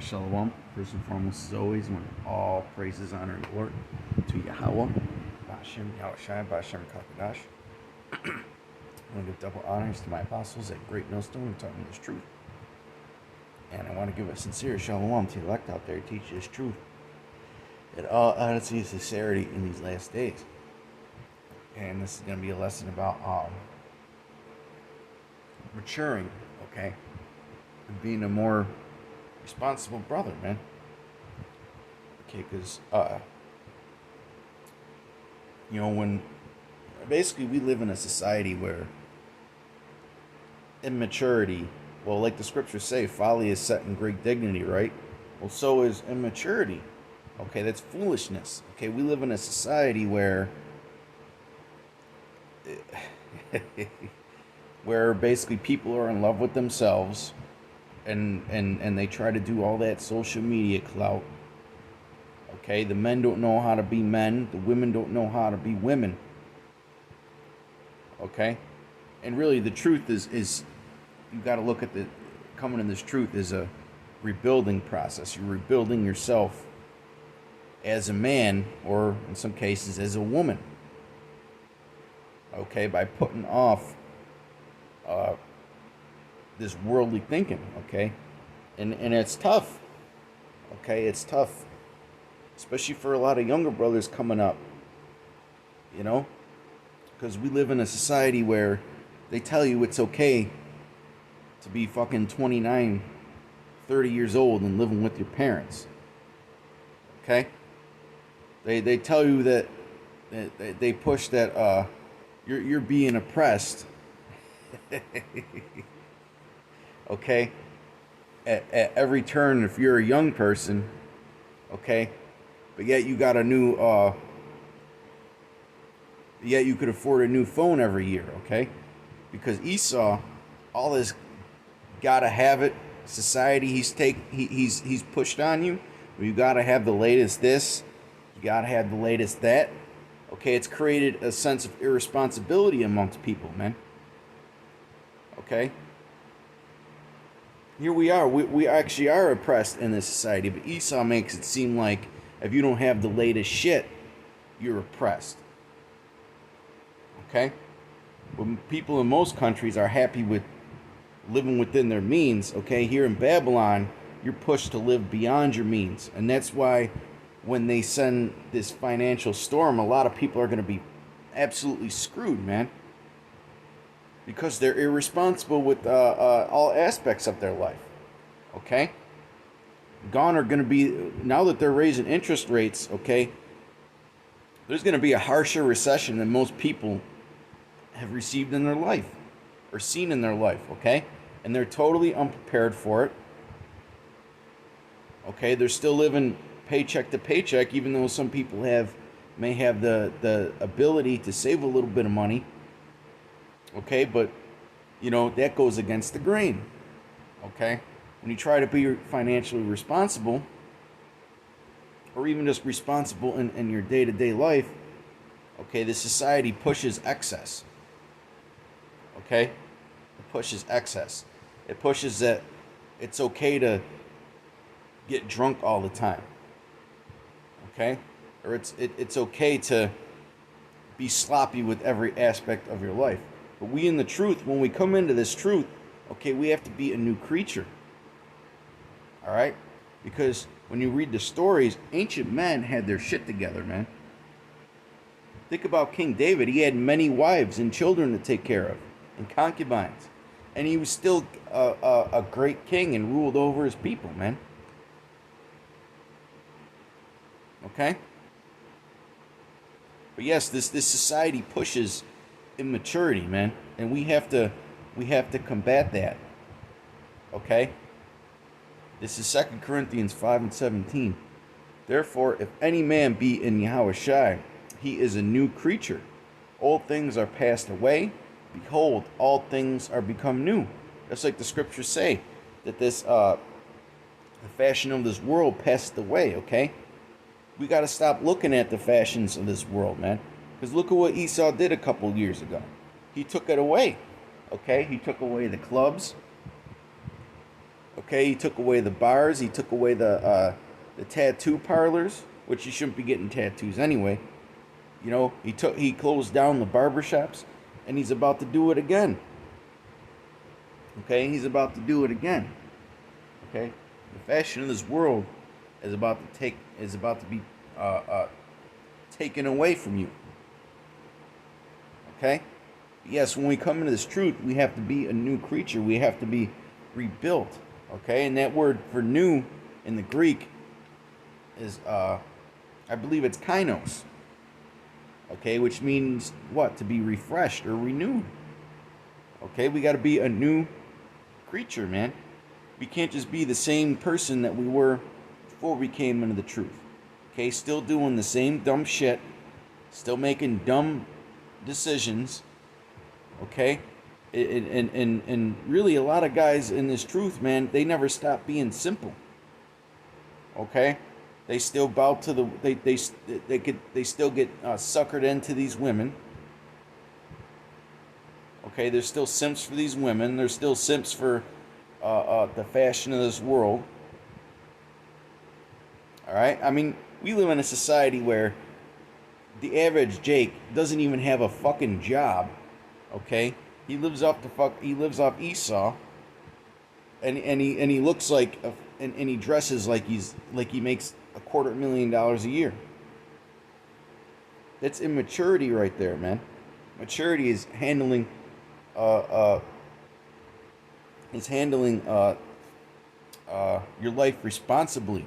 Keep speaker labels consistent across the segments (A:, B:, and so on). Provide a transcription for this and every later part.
A: Shalom. First and foremost, as always, when all praises, honor, and glory to Yahweh, Bashem, Yahushai, Bashem, Kakadash. I want to give double honors to my apostles at Great Millstone who taught me this truth. And I want to give a sincere shalom to the elect out there who teach this truth in all honesty and sincerity in these last days. And this is going to be a lesson about maturing, okay? And being a more responsible brother, man. Okay, because, when basically we live in a society where immaturity, well, like the scriptures say, folly is set in great dignity, right? Well, so is immaturity. Okay, that's foolishness. Okay, we live in a society where where basically people are in love with themselves and they try to do all that social media clout. Okay, the men don't know how to be men, the women don't know how to be women. Okay? And really the truth is you got to look at the coming in this truth is a rebuilding process. You're rebuilding yourself as a man, or in some cases as a woman. Okay, by putting off this worldly thinking, okay? And it's tough. Okay, it's tough. Especially for a lot of younger brothers coming up. You know? Because we live in a society where they tell you it's okay to be fucking 29, 30 years old and living with your parents. Okay? They tell you that they push that you're being oppressed. Okay? At every turn if you're a young person, okay? But yet you got a new yet you could afford a new phone every year, okay? Because Esau, all this gotta have it society he's pushed on you. You gotta have the latest this, you gotta have the latest that. Okay, it's created a sense of irresponsibility amongst people, man. Okay? Here we are. We actually are oppressed in this society, but Esau makes it seem like if you don't have the latest shit, you're oppressed. Okay? When people in most countries are happy with living within their means, okay, here in Babylon, you're pushed to live beyond your means. And that's why when they send this financial storm, a lot of people are going to be absolutely screwed, man. Because they're irresponsible with all aspects of their life. Okay? Gone are going to be, now that they're raising interest rates, okay, there's going to be a harsher recession than most people have received in their life or seen in their life, okay? And they're totally unprepared for it. Okay, they're still living paycheck to paycheck, even though some people may have the ability to save a little bit of money. Okay, but, that goes against the grain. Okay? When you try to be financially responsible, or even just responsible in your day-to-day life, okay, the society pushes excess. Okay? It pushes excess. It pushes that it's okay to get drunk all the time. Okay? Or it's okay to be sloppy with every aspect of your life. But we in the truth, when we come into this truth, okay, we have to be a new creature. All right? Because when you read the stories, ancient men had their shit together, man. Think about King David. He had many wives and children to take care of, and concubines. And he was still a great king and ruled over his people, man. Okay? But yes, this society pushes immaturity, man, and we have to combat that. Okay? This is 2 Corinthians 5:17. Therefore, if any man be in Yahushai, he is a new creature. Old things are passed away. Behold, all things are become new. That's like the scriptures say, that this the fashion of this world passed away, okay? We got to stop looking at the fashions of this world, man. Because look at what Esau did a couple years ago. He took it away. Okay? He took away the clubs. Okay, he took away the bars. He took away the tattoo parlors, which you shouldn't be getting tattoos anyway. You know, he closed down the barbershops, and he's about to do it again. Okay, he's about to do it again. Okay, the fashion of this world is about to be taken away from you. Okay, yes, when we come into this truth, we have to be a new creature. We have to be rebuilt. Okay, and that word for new in the Greek is I believe it's kainos. Okay, which means what? To be refreshed or renewed. Okay, we got to be a new creature, man. We can't just be the same person that we were before we came into the truth. Okay, still doing the same dumb shit, still making dumb decisions. Okay, and really a lot of guys in this truth, man, they never stop being simple. Okay, they still bow to the they still get suckered into these women. Okay, there's still simps for these women. There's still simps for the fashion of this world. All right, I mean, we live in a society where the average Jake doesn't even have a fucking job. Okay, he lives off Esau, and he looks like and he dresses like he makes $250,000 a year. That's immaturity right there, man. Maturity is handling your life responsibly.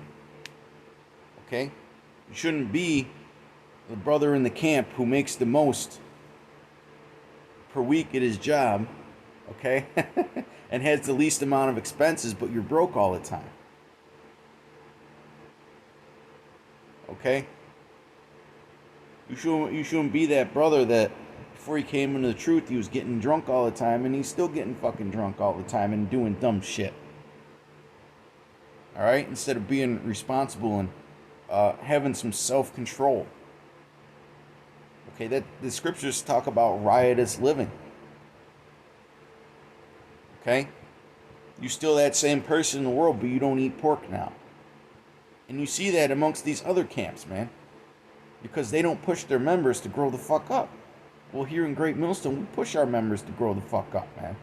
A: Okay, you shouldn't be the brother in the camp who makes the most per week at his job, okay, and has the least amount of expenses, but you're broke all the time. Okay, you shouldn't be that brother that before he came into the truth he was getting drunk all the time, and he's still getting fucking drunk all the time and doing dumb shit. All right, instead of being responsible and having some self-control. Okay, that the scriptures talk about riotous living. Okay, you're still that same person in the world, but you don't eat pork now. And you see that amongst these other camps, man, because they don't push their members to grow the fuck up. Well, here in Great Millstone, we push our members to grow the fuck up, man,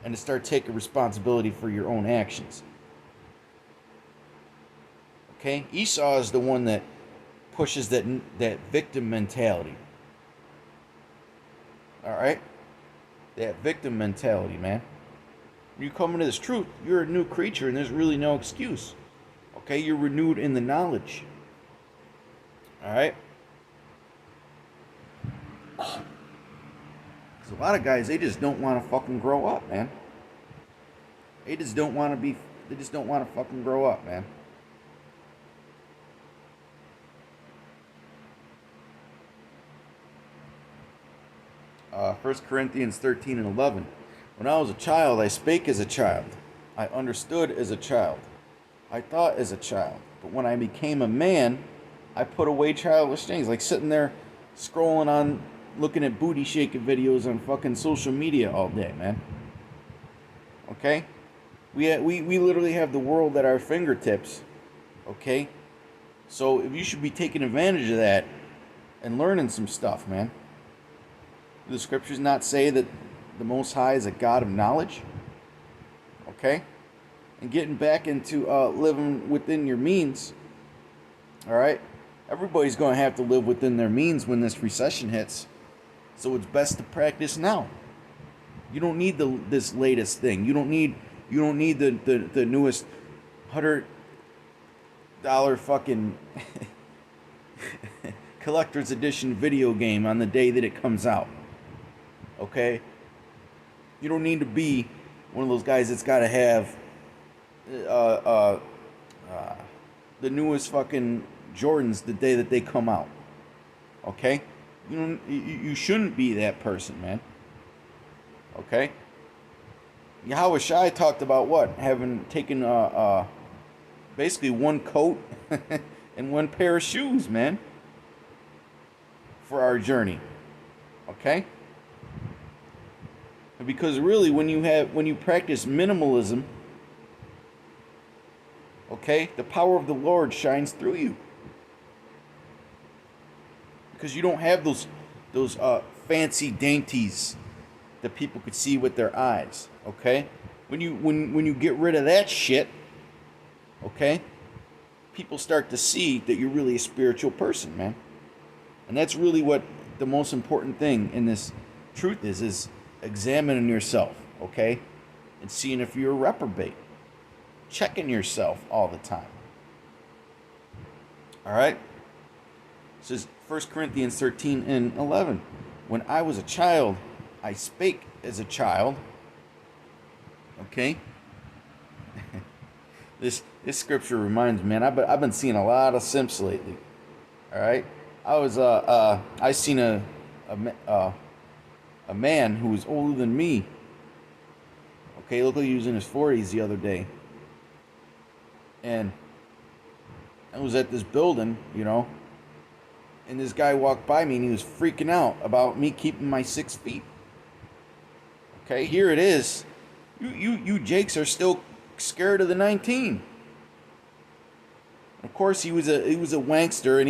A: and to start taking responsibility for your own actions. Okay, Esau is the one that pushes that victim mentality. All right, that victim mentality, man. When you come into this truth, you're a new creature, and there's really no excuse. Okay, you're renewed in the knowledge. All right. Because a lot of guys, they just don't want to fucking grow up, man. They just don't want to fucking grow up, man. 1 Corinthians 13 and 11. When I was a child, I spake as a child. I understood as a child. I thought as a child. But when I became a man, I put away childish things. Like sitting there scrolling on, looking at booty shaking videos on fucking social media all day, man. Okay? We literally have the world at our fingertips. Okay? So if you should be taking advantage of that and learning some stuff, man. Do the scriptures not say that the Most High is a God of knowledge? Okay? And getting back into living within your means. Alright? Everybody's going to have to live within their means when this recession hits. So it's best to practice now. You don't need this latest thing. You don't need the newest $100 fucking collector's edition video game on the day that it comes out. Okay? You don't need to be one of those guys that's got to have the newest fucking Jordans the day that they come out. Okay? You shouldn't be that person, man. Okay? Yahweh Shai talked about what? Having taken basically one coat and one pair of shoes, man, for our journey. Okay? Because really when you practice minimalism, Okay? The power of the Lord shines through you. Because you don't have those fancy dainties that people could see with their eyes. Okay? When you get rid of that shit, okay, people start to see that you're really a spiritual person, man. And that's really what the most important thing in this truth is examining yourself, okay? And seeing if you're a reprobate. Checking yourself all the time. All right? It says 1 Corinthians 13 and 11. When I was a child, I spake as a child. Okay? This scripture reminds me, man, I've been seeing a lot of simps lately. All right? I seen a man who was older than me. Okay, look like he was in his 40s the other day. And I was at this building, and this guy walked by me and he was freaking out about me keeping my 6 feet. Okay, here it is. You Jakes are still scared of the 19. Of course, he was a wankster,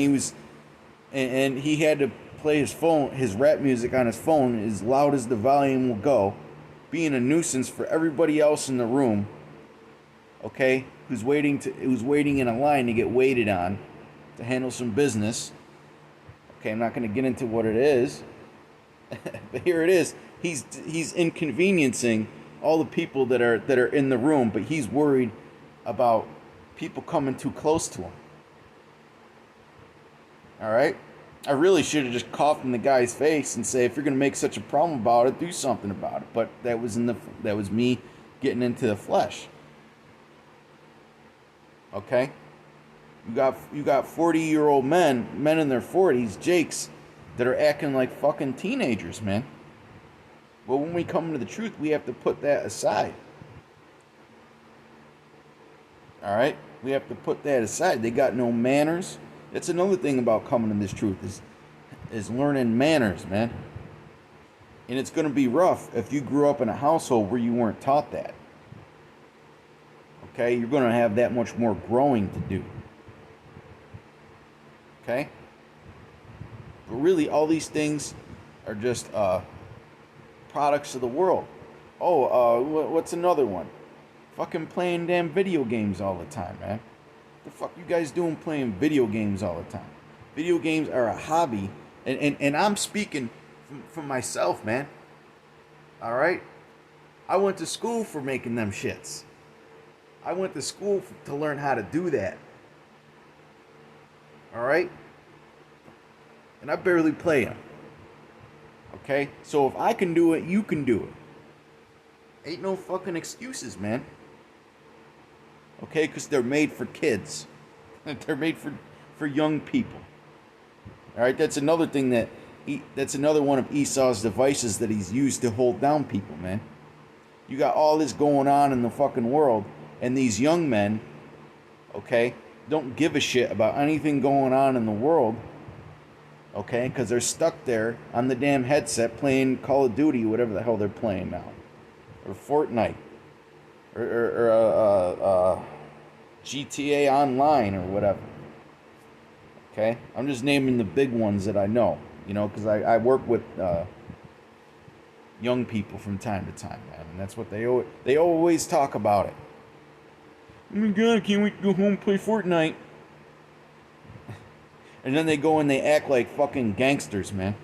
A: and he had to play his rap music on his phone as loud as the volume will go, being a nuisance for everybody else in the room. Okay, who's waiting in a line to get waited on to handle some business. Okay, I'm not going to get into what it is, but here it is. He's inconveniencing all the people that are in the room, but he's worried about people coming too close to him. All right, I really should have just coughed in the guy's face and say, if you're going to make such a problem about it, do something about it. But that was me getting into the flesh. Okay, you got 40-year-old men in their 40s, Jakes, that are acting like fucking teenagers, man. Well, when we come to the truth, we have to put that aside. All right, we have to put that aside. They got no manners. That's another thing about coming to this truth is learning manners, man. And it's going to be rough if you grew up in a household where you weren't taught that. Okay, you're going to have that much more growing to do. Okay? But really, all these things are just products of the world. Oh, what's another one? Fucking playing damn video games all the time, man. The fuck you guys doing playing video games all the time? Video games are a hobby, and I'm speaking from myself, man. All right? I went to school for making them shits. I went to school to learn how to do that. All right? And I barely play them. Okay? So if I can do it, you can do it. Ain't no fucking excuses, man. Okay? Because they're made for kids. They're made for young people. All right? That's another thing that's another one of Esau's devices that he's used to hold down people, man. You got all this going on in the fucking world, and these young men, okay, don't give a shit about anything going on in the world, okay, because they're stuck there on the damn headset playing Call of Duty, whatever the hell they're playing now, or Fortnite, or GTA Online, or whatever. Okay, I'm just naming the big ones that I know, because I work with young people from time to time, man, and that's what they always talk about it. Oh my god, can't wait to go home and play Fortnite. And then they go and they act like fucking gangsters, man.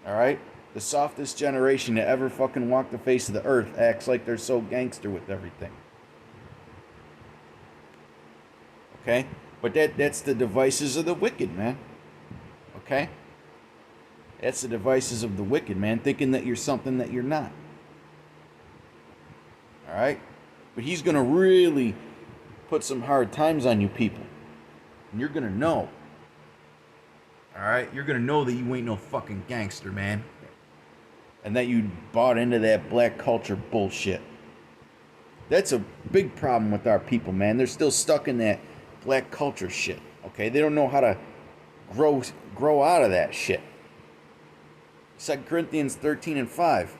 A: Alright? The softest generation to ever fucking walk the face of the earth acts like they're so gangster with everything. Okay? But that's the devices of the wicked, man. Okay? That's the devices of the wicked, man. Thinking that you're something that you're not. Alright? But he's going to really put some hard times on you people. And you're going to know. Alright? You're going to know that you ain't no fucking gangster, man. And that you bought into that black culture bullshit. That's a big problem with our people, man. They're still stuck in that black culture shit. Okay? They don't know how to grow out of that shit. 2 Corinthians 13 and 5.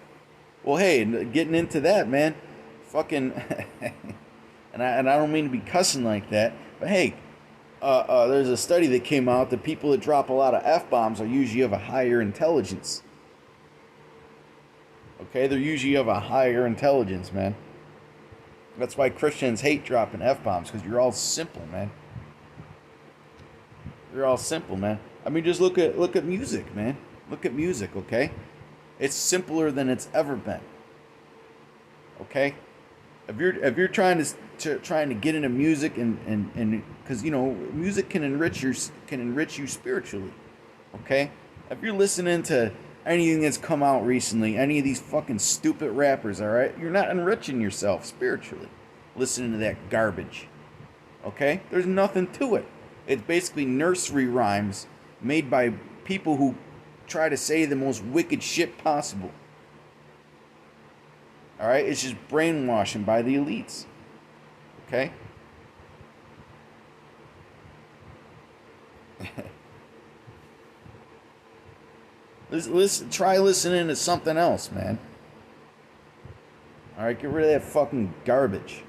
A: Well, hey, getting into that, man. Fucking And I don't mean to be cussing like that, but hey, there's a study that came out that people that drop a lot of f-bombs are usually of a higher intelligence. Okay, they're usually of a higher intelligence, man. That's why Christians hate dropping f-bombs, because you're all simple, man. You're all simple, man. I mean, just look at music, man. Look at music, okay? It's simpler than it's ever been. Okay? If you're trying to get into music and because music can enrich you spiritually. Okay? If you're listening to anything that's come out recently, any of these fucking stupid rappers, all right? You're not enriching yourself spiritually listening to that garbage. Okay? There's nothing to it. It's basically nursery rhymes made by people who try to say the most wicked shit possible. All right? It's just brainwashing by the elites. Okay? Try listening to something else, man. All right, get rid of that fucking garbage.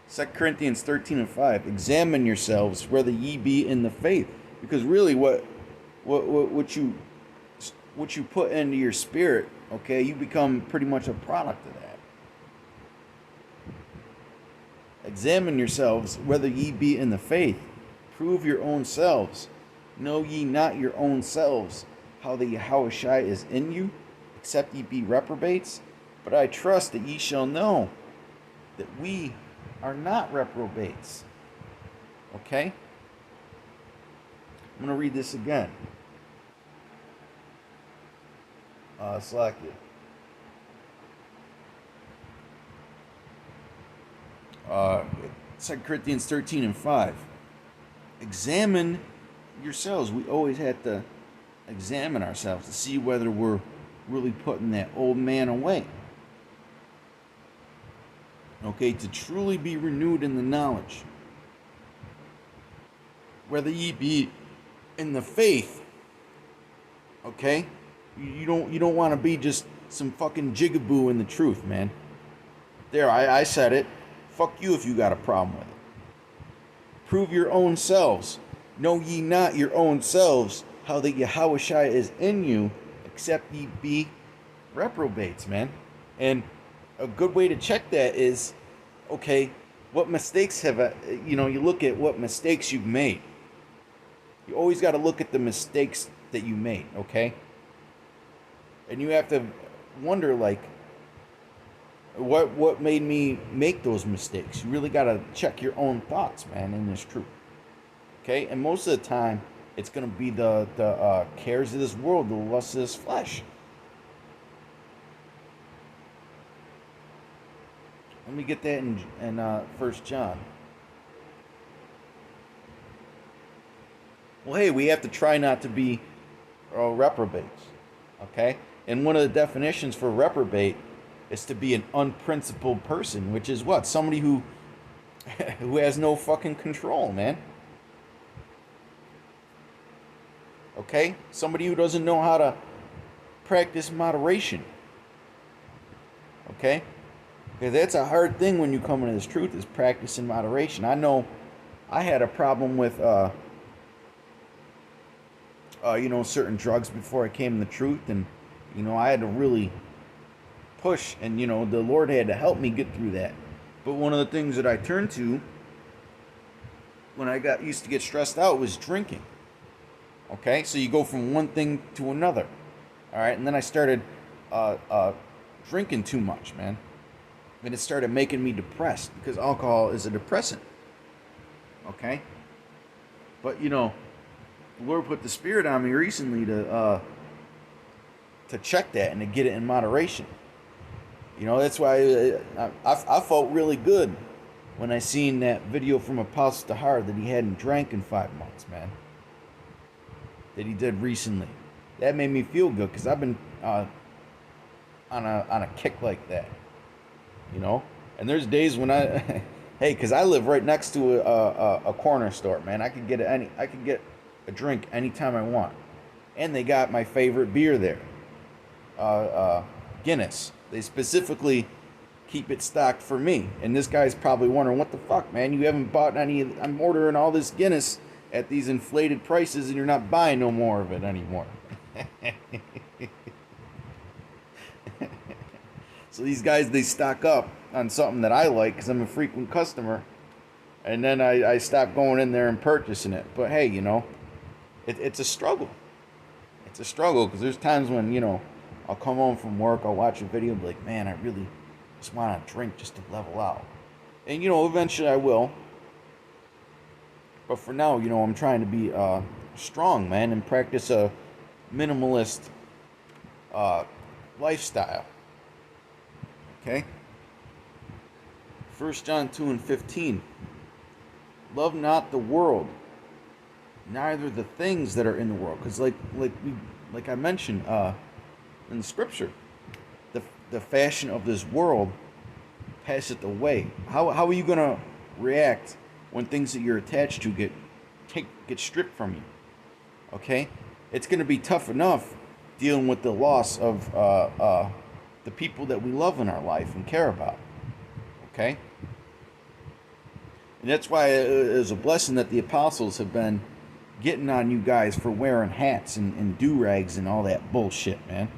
A: 2 Corinthians 13:5. Examine yourselves whether ye be in the faith, because really, what you put into your spirit, okay, you become pretty much a product of that. Examine yourselves whether ye be in the faith. Prove your own selves. Know ye not your own selves how the Yahushua is in you, except ye be reprobates? But I trust that ye shall know that we are not reprobates. Okay? I'm going to read this again. Slack it. 2 Corinthians 13:5. Examine yourselves. We always have to examine ourselves to see whether we're really putting that old man away. Okay, to truly be renewed in the knowledge. Whether ye be in the faith. Okay? You don't want to be just some fucking jigaboo in the truth, man. There, I said it. Fuck you if you got a problem with it. Prove your own selves. Know ye not your own selves how the Yahushua is in you, except ye be reprobates, man. And a good way to check that is, okay, what mistakes you look at what mistakes you've made. You always got to look at the mistakes that you made, okay? And you have to wonder, like, what made me make those mistakes? You really got to check your own thoughts, man, in this truth. Okay? And most of the time, it's going to be the cares of this world, the lust of this flesh. Let me get that in 1 John. Well, hey, we have to try not to be reprobates. Okay? And one of the definitions for reprobate is to be an unprincipled person, which is what? Somebody who has no fucking control, man. Okay? Somebody who doesn't know how to practice moderation. Okay? Because that's a hard thing when you come into this truth, is practicing moderation. I know I had a problem with certain drugs before I came to the truth, and I had to really push, and the Lord had to help me get through that. But one of the things that I turned to when I used to get stressed out was drinking. Okay, so you go from one thing to another. All right, and then I started drinking too much, man, and it started making me depressed, because alcohol is a depressant. Okay, but the Lord put the Spirit on me recently to check that and to get it in moderation. That's why I felt really good when I seen that video from Apostle Tahar that he hadn't drank in 5 months, man. That he did recently. That made me feel good, because I've been on a kick like that. And there's days when hey, because I live right next to a corner store, man. I could get a drink anytime I want, and they got my favorite beer there, Guinness. They specifically keep it stocked for me. And this guy's probably wondering, what the fuck, man? You haven't bought any. I'm ordering all this Guinness at these inflated prices, and you're not buying no more of it anymore. So these guys, they stock up on something that I like because I'm a frequent customer, and then I stop going in there and purchasing it. But hey, it's a struggle. It's a struggle because there's times when, I'll come home from work, I'll watch a video and be like, man, I really just want to drink just to level out. And, eventually I will. But for now, I'm trying to be strong, man, and practice a minimalist lifestyle. Okay? 1 John 2:15. Love not the world, neither the things that are in the world. Because like I mentioned in the scripture, the fashion of this world passeth away. How are you gonna react when things that you're attached to get stripped from you? Okay, it's gonna be tough enough dealing with the loss of the people that we love in our life and care about. Okay, and that's why it is a blessing that the apostles have been getting on you guys for wearing hats and do-rags and all that bullshit, man.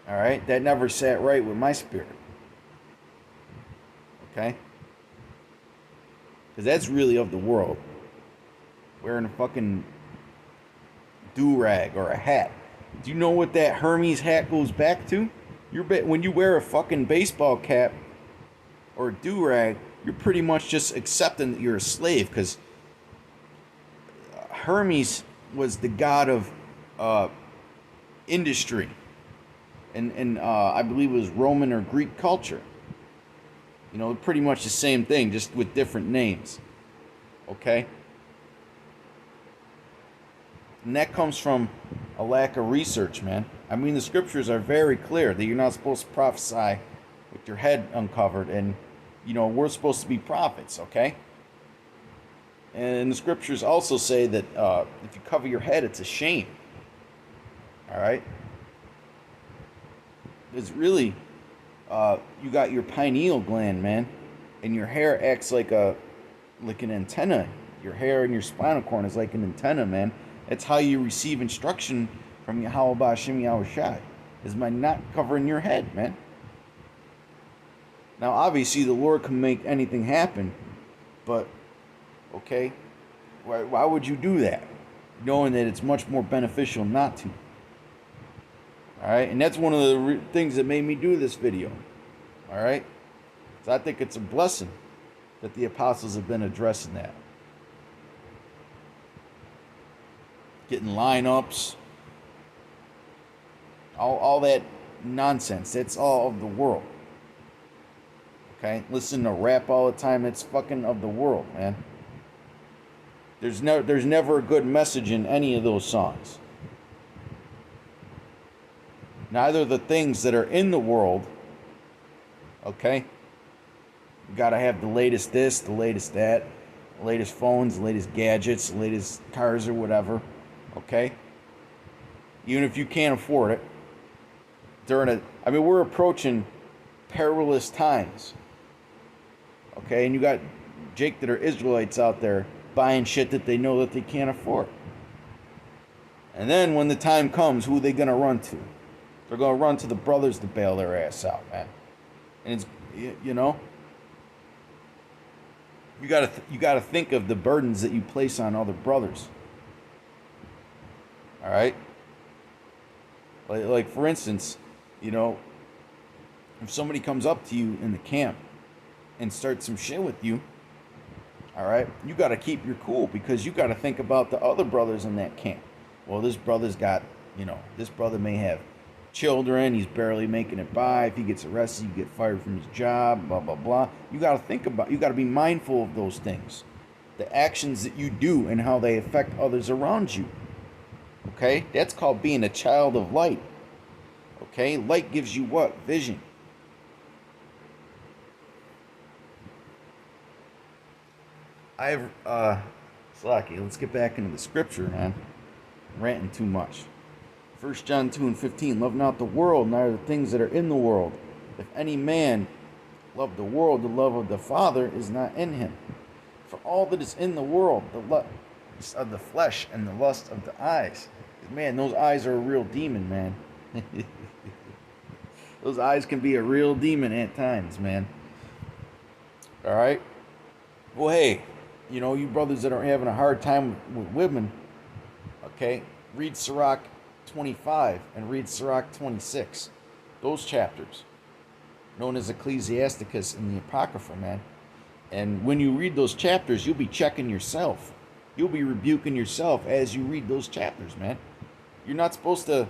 A: Alright? That never sat right with my spirit. Okay? Because that's really of the world. Wearing a fucking do-rag or a hat. Do you know what that Hermes hat goes back to? When you wear a fucking baseball cap or a do-rag, you're pretty much just accepting that you're a slave, because Hermes was the god of industry, and I believe it was Roman or Greek culture. Pretty much the same thing, just with different names. Okay? And that comes from a lack of research, man. I mean, the scriptures are very clear that you're not supposed to prophesy with your head uncovered, and we're supposed to be prophets, okay? And the scriptures also say that if you cover your head, it's a shame. All right? It's really, you got your pineal gland, man, and your hair acts like an antenna. Your hair and your spinal cord is like an antenna, man. That's how you receive instruction from Yahweh Ba'Shem Yahweh Shai, is by not covering your head, man. Now, obviously, the Lord can make anything happen, but, okay, why would you do that, knowing that it's much more beneficial not to? Alright, and that's one of the things that made me do this video. Alright? So I think it's a blessing that the apostles have been addressing that. Getting lineups, all that nonsense, that's all of the world. Okay? Listen to rap all the time, it's fucking of the world, man. There's never a good message in any of those songs. Neither the things that are in the world, okay? You gotta have the latest this, the latest that, the latest phones, the latest gadgets, the latest cars or whatever, okay? Even if you can't afford it, we're approaching perilous times, okay? And you got Jake that are Israelites out there buying shit that they know that they can't afford. And then when the time comes, who are they gonna run to? They're going to run to the brothers to bail their ass out, man. And it's, you got to think of the burdens that you place on other brothers. All right? Like for instance, if somebody comes up to you in the camp and starts some shit with you, all right, you got to keep your cool, because you got to think about the other brothers in that camp. Well, this brother's got, this brother may have children, he's barely making it by. If he gets arrested, you get fired from his job, blah blah blah. You got to be mindful of those things, the actions that you do and how they affect others around you. Okay, that's called being a child of light. Okay, light gives you what? Vision. Slacky, let's get back into the scripture, man. I'm ranting too much. 1 John 2:15, love not the world, neither the things that are in the world. If any man love the world, the love of the Father is not in him. For all that is in the world, the lust of the flesh and the lust of the eyes. Man, those eyes are a real demon, man. Those eyes can be a real demon at times, man. All right? Well, hey, you brothers that are having a hard time with women, okay, read Sirach 25 and read Sirach 26. Those chapters, known as Ecclesiasticus and the Apocrypha, man. And when you read those chapters, you'll be checking yourself. You'll be rebuking yourself as you read those chapters, man. You're not supposed to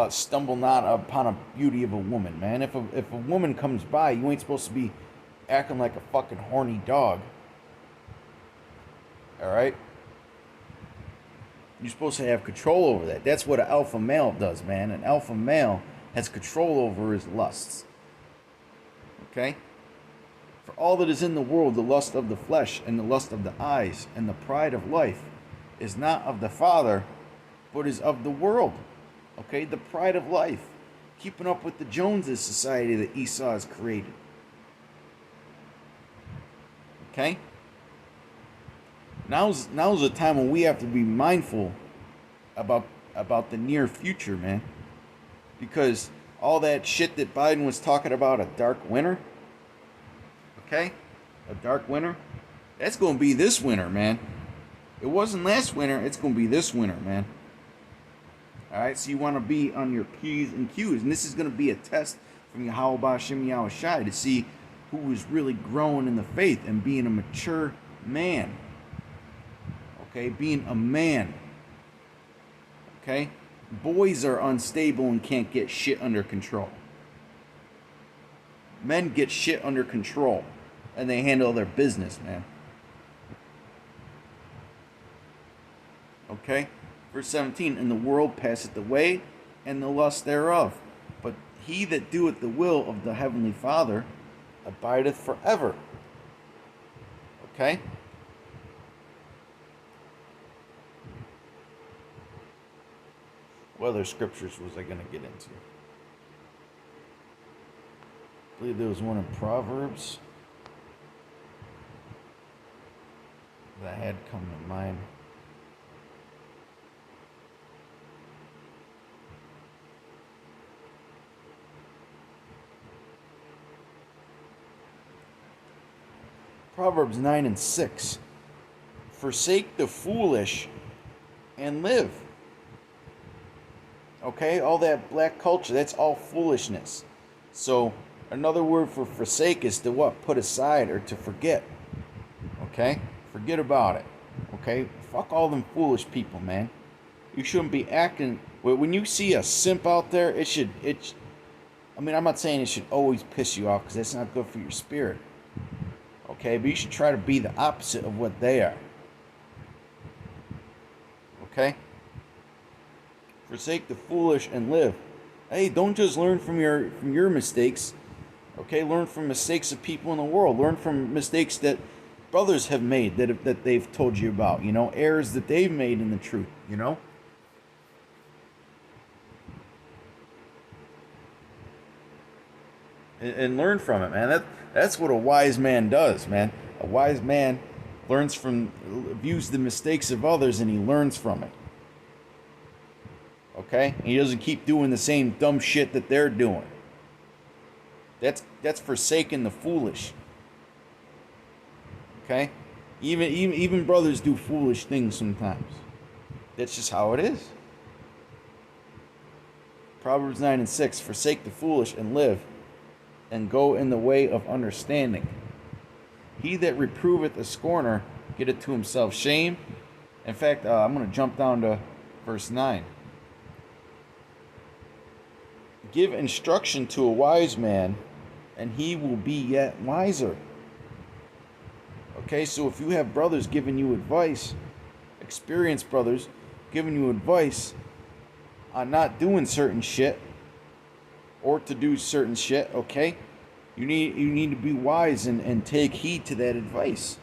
A: stumble not upon a beauty of a woman, man. If a woman comes by, you ain't supposed to be acting like a fucking horny dog. All right? You're supposed to have control over that. That's what an alpha male does, man. An alpha male has control over his lusts. Okay? For all that is in the world, the lust of the flesh and the lust of the eyes and the pride of life is not of the Father, but is of the world. Okay? The pride of life. Keeping up with the Joneses society that Esau has created. Okay? Now's the time when we have to be mindful about the near future, man. Because all that shit that Biden was talking about, a dark winter, okay? A dark winter, that's going to be this winter, man. It wasn't last winter, it's going to be this winter, man. Alright, so you want to be on your P's and Q's. And this is going to be a test from Yahweh Ba'Shem Yahweh Shai to see who is really growing in the faith and being a mature man. Okay, being a man. Okay? Boys are unstable and can't get shit under control. Men get shit under control and they handle their business, man. Okay? Verse 17, and the world passeth away and the lust thereof. But he that doeth the will of the heavenly Father abideth forever. Okay? What other scriptures was I going to get into? I believe there was one in Proverbs that had come to mind. Proverbs 9 and 6. Forsake the foolish and live. Okay, all that black culture, that's all foolishness. So, another word for forsake is to what? Put aside or to forget. Okay? Forget about it. Okay? Fuck all them foolish people, man. You shouldn't be acting... When you see a simp out there, I'm not saying it should always piss you off because that's not good for your spirit. Okay? But you should try to be the opposite of what they are. Okay? Forsake the foolish and live. Hey, don't just learn from your mistakes. Okay, learn from mistakes of people in the world. Learn from mistakes that brothers have made that they've told you about. Errors that they've made in the truth. And learn from it, man. That's what a wise man does, man. A wise man views the mistakes of others and he learns from it. Okay? And he doesn't keep doing the same dumb shit that they're doing. That's forsaking the foolish. Okay? Even brothers do foolish things sometimes. That's just how it is. Proverbs 9 and 6. Forsake the foolish and live, and go in the way of understanding. He that reproveth a scorner getteth to himself shame. In fact, I'm going to jump down to verse 9. Give instruction to a wise man, and he will be yet wiser. Okay, so if you have brothers giving you advice, experienced brothers giving you advice on not doing certain shit, or to do certain shit, okay, you need to be wise and take heed to that advice.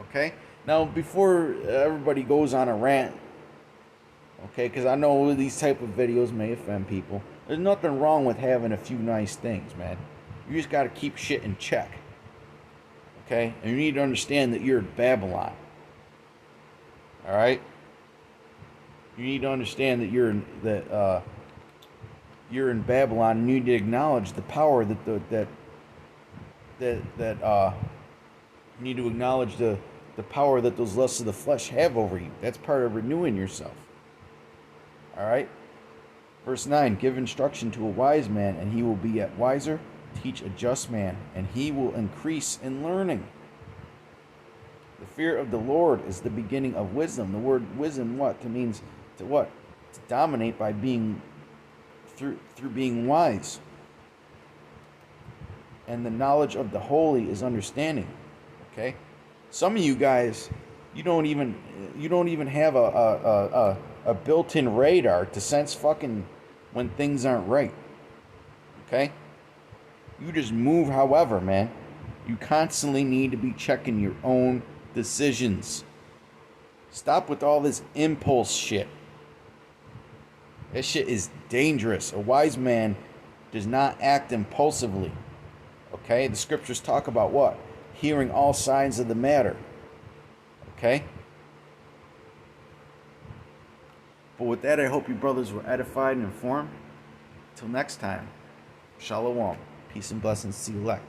A: Okay? Now, before everybody goes on a rant, okay, because I know these type of videos may offend people. There's nothing wrong with having a few nice things, man. You just got to keep shit in check. Okay? And you need to understand that you're in Babylon. All right? You need to understand that you're in Babylon, and you need to acknowledge the power that you need to acknowledge the power that those lusts of the flesh have over you. That's part of renewing yourself. All right? Verse 9, give instruction to a wise man, and he will be yet wiser. Teach a just man, and he will increase in learning. The fear of the Lord is the beginning of wisdom. The word wisdom, what? It means to what? To dominate by being through being wise. And the knowledge of the holy is understanding. Okay? Some of you guys, you don't even have a built-in radar to sense fucking when things aren't right. Okay? You just move however, man. You constantly need to be checking your own decisions. Stop with all this impulse shit. That shit is dangerous. A wise man does not act impulsively. Okay? The scriptures talk about what? Hearing all sides of the matter. Okay? But with that, I hope you brothers were edified and informed. Till next time, Shalom. Peace and blessings to you elect.